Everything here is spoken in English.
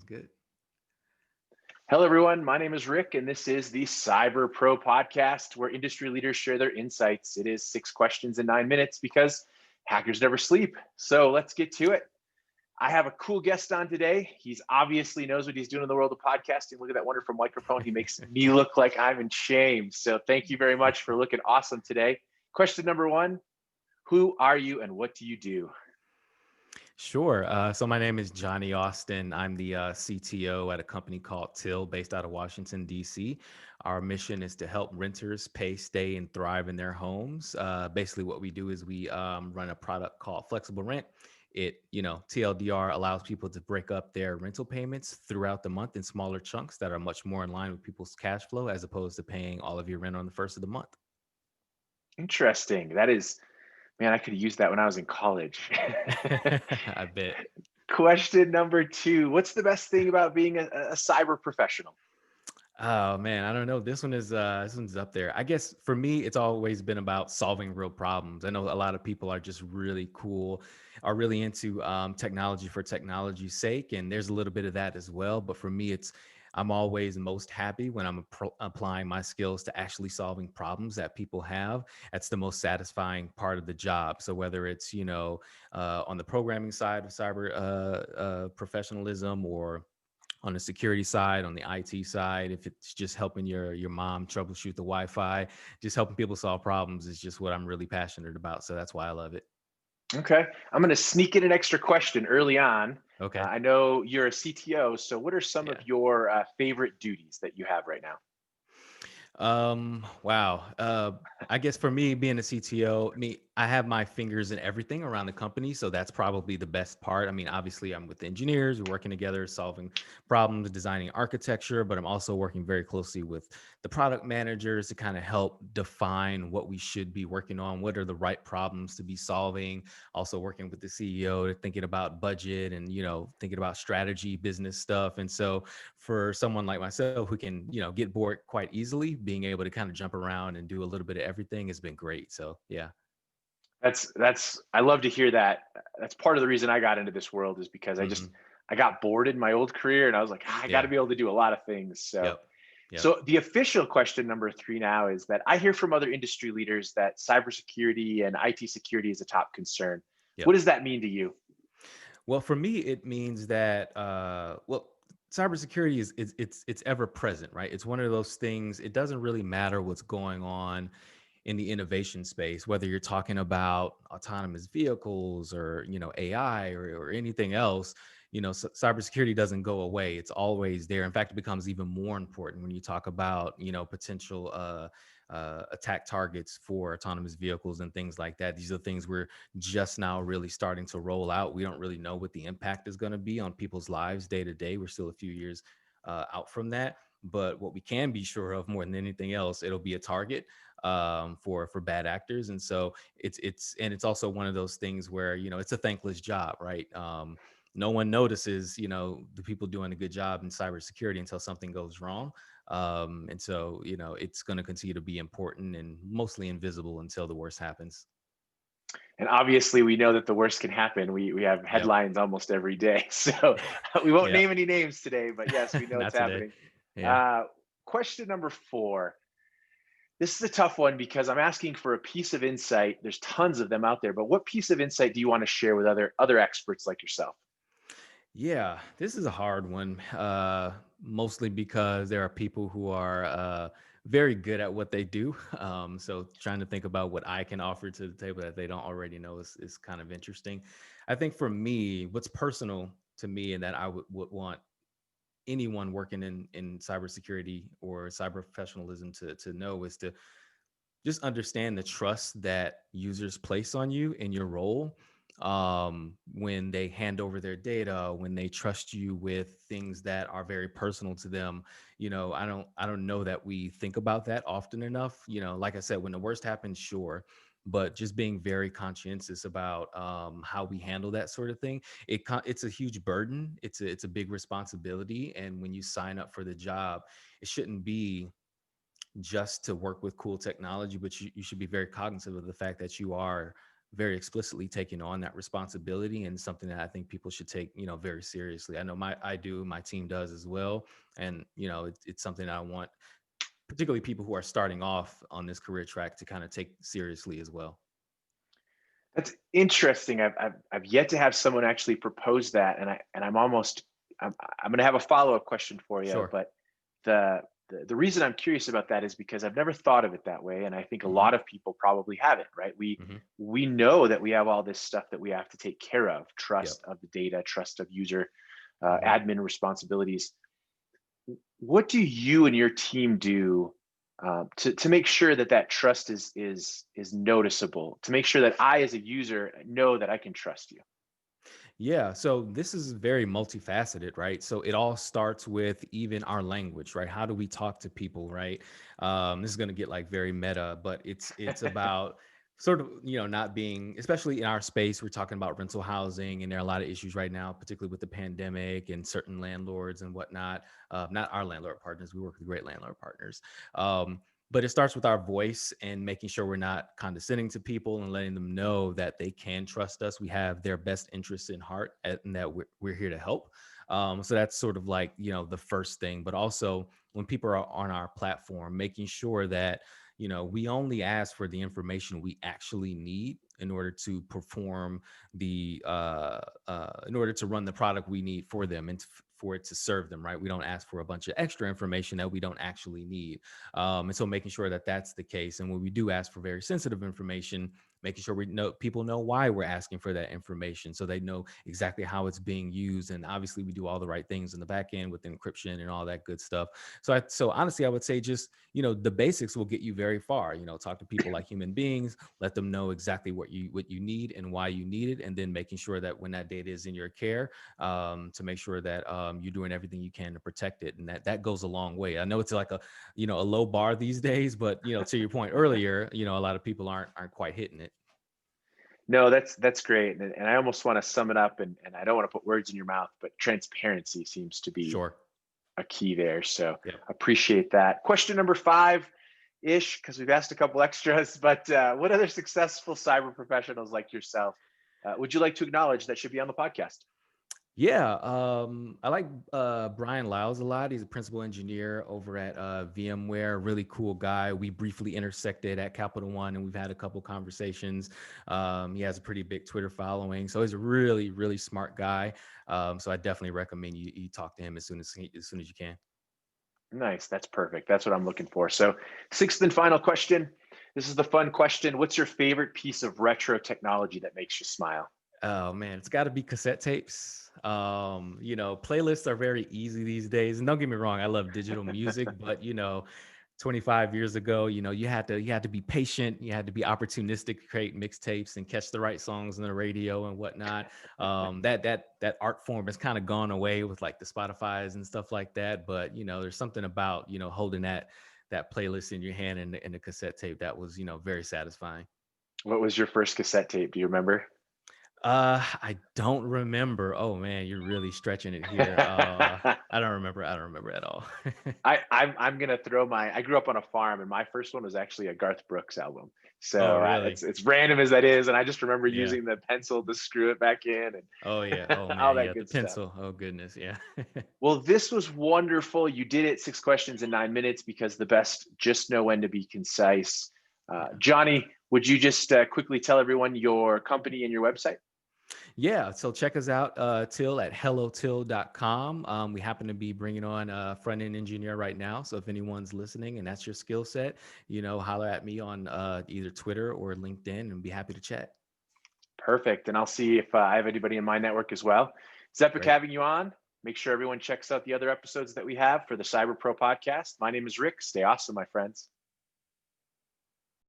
good. Hello, everyone. My name is Rick, and this is the Cyber Pro podcast where industry leaders share their insights. It is 6 questions in 9 minutes because hackers never sleep. So let's get to it. I have a cool guest on today. He's obviously knows what he's doing in the world of podcasting. Look at that wonderful microphone. He makes me look like I'm in shame. So thank you very much for looking awesome today. Question number one: who are you and what do you do? Sure. So my name is Johnny Austin. I'm the CTO at a company called Till, based out of Washington, D.C. Our mission is to help renters pay, stay, and thrive in their homes. Basically, what we do is we run a product called Flexible Rent. TLDR allows people to break up their rental payments throughout the month in smaller chunks that are much more in line with people's cash flow as opposed to paying all of your rent on the first of the month. Interesting. That is, man, I could have used that when I was in college. I bet. Question number two: what's the best thing about being a cyber professional? Oh man, I don't know. This one's up there. I guess for me, it's always been about solving real problems. I know a lot of people are just really cool, are really into technology for technology's sake, and there's a little bit of that as well. But for me, I'm always most happy when I'm applying my skills to actually solving problems that people have. That's the most satisfying part of the job. So whether it's on the programming side of cyber professionalism, or on the security side, on the IT side, if it's just helping your mom troubleshoot the Wi-Fi, just helping people solve problems is just what I'm really passionate about. So that's why I love it. Okay, I'm going to sneak in an extra question early on. Okay. I know you're a CTO, so what are some of Yeah. your favorite duties that you have right now? Wow. I guess for me, being a CTO, I have my fingers in everything around the company. So that's probably the best part. I mean, obviously I'm with engineers, we're working together, solving problems, designing architecture, but I'm also working very closely with the product managers to kind of help define what we should be working on. What are the right problems to be solving? Also working with the CEO to thinking about budget and, thinking about strategy, business stuff. And so for someone like myself who can, get bored quite easily, being able to kind of jump around and do a little bit of everything has been great. So yeah. That's I love to hear that. That's part of the reason I got into this world is because Hmm. I got bored in my old career and I was like, I got to Yeah. be able to do a lot of things. So Yep. Yep. so the official question number three now is that I hear from other industry leaders that cybersecurity and IT security is a top concern. What Yep. does that mean to you? Well, for me, it means that cybersecurity it's ever present, right? It's one of those things. It doesn't really matter what's going on in the innovation space, whether you're talking about autonomous vehicles or AI or anything else. Cybersecurity doesn't go away. It's always there. In fact, it becomes even more important when you talk about potential attack targets for autonomous vehicles and things like that. These are things we're just now really starting to roll out. We don't really know what the impact is going to be on people's lives day to day. We're still a few years out from that. But what we can be sure of more than anything else, it'll be a target for bad actors. And so it's also one of those things where it's a thankless job, right? No one notices the people doing a good job in cybersecurity until something goes wrong. And so it's going to continue to be important and mostly invisible until the worst happens. And obviously, we know that the worst can happen. We have Yep. headlines almost every day, so we won't Yeah. name any names today. But yes, we know it's Not today. happening. Yeah. Uh, question number four. This is a tough one because I'm asking for a piece of insight. There's tons of them out there, but what piece of insight do you want to share with other experts like yourself? Yeah, this is a hard one, mostly because there are people who are very good at what they do. So trying to think about what I can offer to the table that they don't already know is kind of interesting. I think for me, what's personal to me and that I would want anyone working in cybersecurity or cyber professionalism to know is to just understand the trust that users place on you in your role, when they hand over their data, when they trust you with things that are very personal to them. I don't know that we think about that often enough. Like I said, when the worst happens, sure, but just being very conscientious about how we handle that sort of thing. It's a huge burden. It's a big responsibility, and when you sign up for the job, it shouldn't be just to work with cool technology, but you should be very cognizant of the fact that you are very explicitly taking on that responsibility, and something that I think people should take, very seriously. I know my team does as well. And, it's something that I want particularly people who are starting off on this career track to kind of take seriously as well. That's interesting. I've yet to have someone actually propose that, and I'm going to have a follow up question for you. Sure. But the, the reason I'm curious about that is because I've never thought of it that way, and I think a Hmm. lot of people probably haven't. Right? Hmm. We know that we have all this stuff that we have to take care of: Yep. trust of the data, trust of user, Hmm. admin responsibilities. What do you and your team do to make sure that that trust is noticeable? To make sure that I, as a user, know that I can trust you. Yeah, so this is very multifaceted, right? So it all starts with even our language, right? How do we talk to people, right? This is going to get like very meta, but it's about sort of, not being, especially in our space, we're talking about rental housing, and there are a lot of issues right now, particularly with the pandemic and certain landlords and whatnot. Not our landlord partners, we work with great landlord partners. Um, but it starts with our voice and making sure we're not condescending to people and letting them know that they can trust us. We have their best interests in heart, and that we're here to help. So that's sort of like, the first thing. But also, when people are on our platform, making sure that, we only ask for the information we actually need in order to perform in order to run the product we need for them, and for it to serve them, right? We don't ask for a bunch of extra information that we don't actually need. And so making sure that that's the case. And when we do ask for very sensitive information, making sure we know people know why we're asking for that information, so they know exactly how it's being used. And obviously we do all the right things in the back end with encryption and all that good stuff. So honestly, I would say just, the basics will get you very far. Talk to people like human beings, let them know exactly what you need and why you need it. And then making sure that when that data is in your care, to make sure that you're doing everything you can to protect it. And that goes a long way. I know it's like a low bar these days, but to your point earlier, a lot of people aren't quite hitting it. No, that's great, and I almost want to sum it up, and I don't want to put words in your mouth, but transparency seems to be Sure. a key there. So Yep. appreciate that. Question number five ish, because we've asked a couple extras, but what other successful cyber professionals like yourself would you like to acknowledge that should be on the podcast? Yeah, I like Brian Lyles a lot. He's a principal engineer over at VMware. Really cool guy. We briefly intersected at Capital One, and we've had a couple conversations. He has a pretty big Twitter following, so he's a really, really smart guy. So I definitely recommend you talk to him as soon as you can. Nice. That's perfect. That's what I'm looking for. So, sixth and final question. This is the fun question. What's your favorite piece of retro technology that makes you smile? Oh man, it's got to be cassette tapes. Playlists are very easy these days. And don't get me wrong, I love digital music, but 25 years ago, you had to be patient, you had to be opportunistic to create mixtapes and catch the right songs on the radio and whatnot. That art form has kind of gone away with like the Spotify's and stuff like that. But there's something about holding that playlist in your hand, and the cassette tape that was very satisfying. What was your first cassette tape? Do you remember? I don't remember. Oh man, you're really stretching it here. I don't remember. I don't remember at all. I'm gonna throw my. I grew up on a farm, and my first one was actually a Garth Brooks album. Oh, So really? it's random as that is, and I just remember Yeah. using the pencil to screw it back in Oh, yeah. and Oh, all man. that Yeah. The good stuff. pencil. Oh, goodness. Yeah. Well, this was wonderful. You did it 6 questions in 9 minutes because the best just know when to be concise. Yeah. Johnny, would you just quickly tell everyone your company and your website? Yeah. So check us out, Till at hellotill.com. We happen to be bringing on a front end engineer right now. So if anyone's listening and that's your skill set, holler at me on either Twitter or LinkedIn, and be happy to chat. Perfect. And I'll see if I have anybody in my network as well. It's epic Great. having you on. Make sure everyone checks out the other episodes that we have for the Cyber Pro podcast. My name is Rick. Stay awesome, my friends.